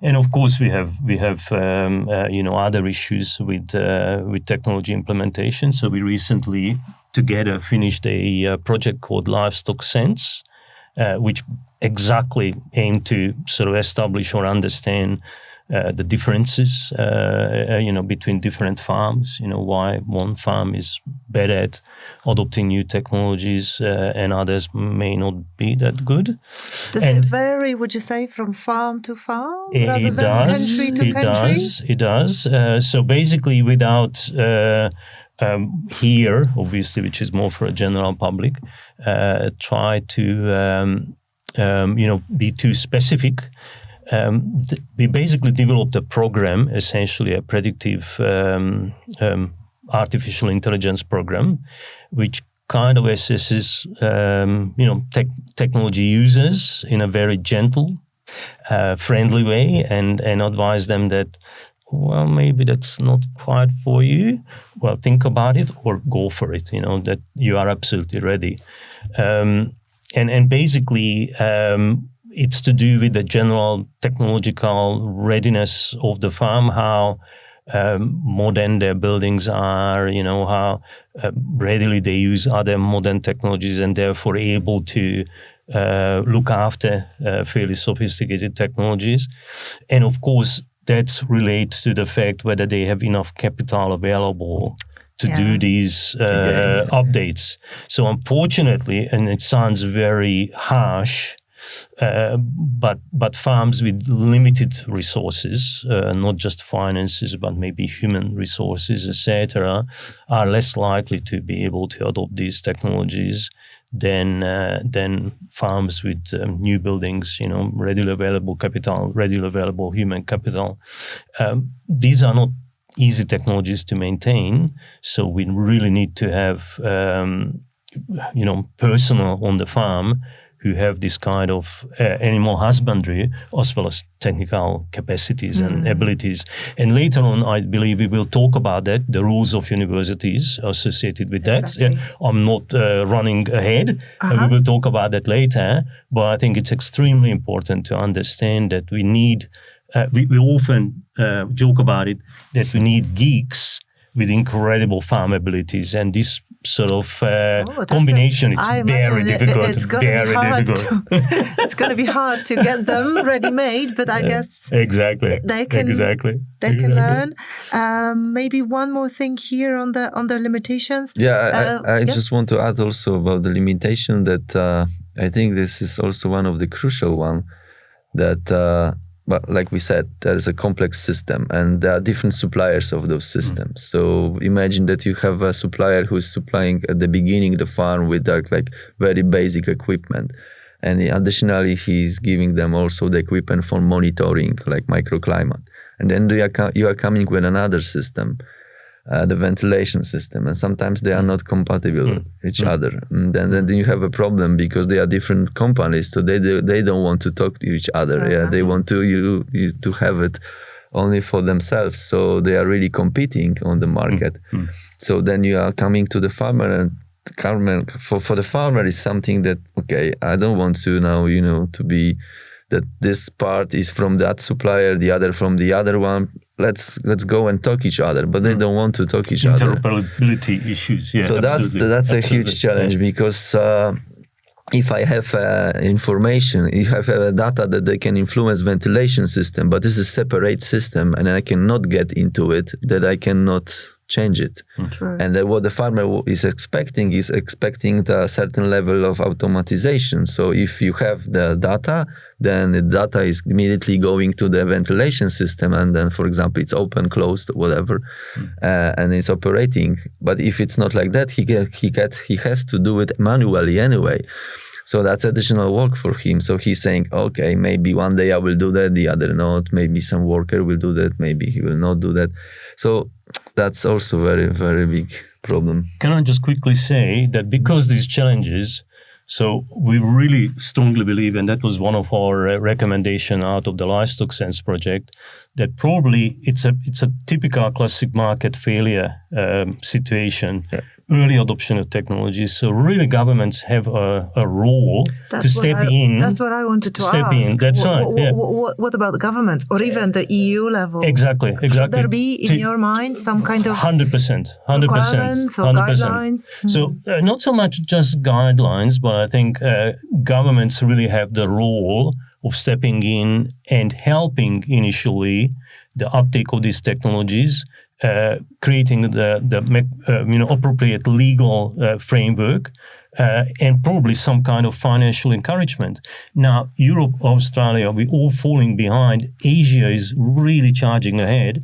And of course, we have other issues with technology implementation. So we recently together finished a project called Livestock Sense, which exactly aimed to sort of establish or understand the differences, between different farms. Why one farm is better at adopting new technologies and others may not be that good. Does it vary, would you say, from farm to farm rather than country to country? It does. So basically, without here, obviously, which is more for a general public, try to be too specific. We basically developed a program, essentially a predictive artificial intelligence program, which kind of assesses, technology users in a very gentle, friendly way, and advise them that, well, maybe that's not quite for you. Well, think about it or go for it. That you are absolutely ready, and basically. It's to do with the general technological readiness of the farm, how modern their buildings are, how readily they use other modern technologies and therefore able to look after fairly sophisticated technologies. And of course, that's related to the fact whether they have enough capital available to do these updates. So unfortunately, and it sounds very harsh, but farms with limited resources, not just finances, but maybe human resources, etc., are less likely to be able to adopt these technologies than farms with new buildings, readily available capital, readily available human capital. These are not easy technologies to maintain, so we really need to have personnel on the farm who have this kind of animal husbandry as well as technical capacities and abilities. And later on, I believe we will talk about that, the rules of universities associated with that. Exactly. I'm not running ahead. We will talk about that later. But I think it's extremely important to understand that we need, we often joke about it, that we need geeks with incredible farm abilities, and this sort of combination, it's very difficult. It's going to be hard to get them ready-made, but I guess exactly they can learn. Maybe one more thing here on the limitations. I just want to add also about the limitation that I think this is also one of the crucial one that. But like we said, there is a complex system and there are different suppliers of those systems. So imagine that you have a supplier who is supplying at the beginning the farm with like very basic equipment. And additionally, he's giving them also the equipment for monitoring, like microclimate. And then you are coming with another system, the ventilation system, and sometimes they are not compatible with each other. And then you have a problem because they are different companies, so they don't want to talk to each other. They want you to have it only for themselves. So they are really competing on the market. So then you are coming to the farmer, and for the farmer is something that, okay, I don't want to now, to be that this part is from that supplier, the other from the other one. Let's go and talk each other, but they don't want to talk each other. Interoperability issues. So that's a huge challenge because if I have information, if I have data that they can influence ventilation system, but this is a separate system and I cannot get into it, that I cannot change it. True. And what the farmer is expecting the certain level of automatization. So if you have the data, then the data is immediately going to the ventilation system, and then, for example, it's open, closed, whatever, and it's operating. But if it's not like that, he has to do it manually anyway. So that's additional work for him. So he's saying, okay, maybe one day I will do that, the other not. Maybe some worker will do that, maybe he will not do that. So that's also very, very big problem. Can I just quickly say that because these challenges, so we really strongly believe, and that was one of our recommendation out of the Livestock Sense project, that probably it's a typical classic market failure situation early adoption of technologies. So really governments have a role to step in. That's what I wanted to step ask. in. That's right. What about the government or even the EU level? Exactly. Should there be, in your mind, some kind of 100%, requirements or 100%. guidelines? So not so much just guidelines, but I think governments really have the role of stepping in and helping initially the uptake of these technologies, creating the appropriate legal framework, and probably some kind of financial encouragement. Now, Europe, Australia, we're all falling behind. Asia is really charging ahead.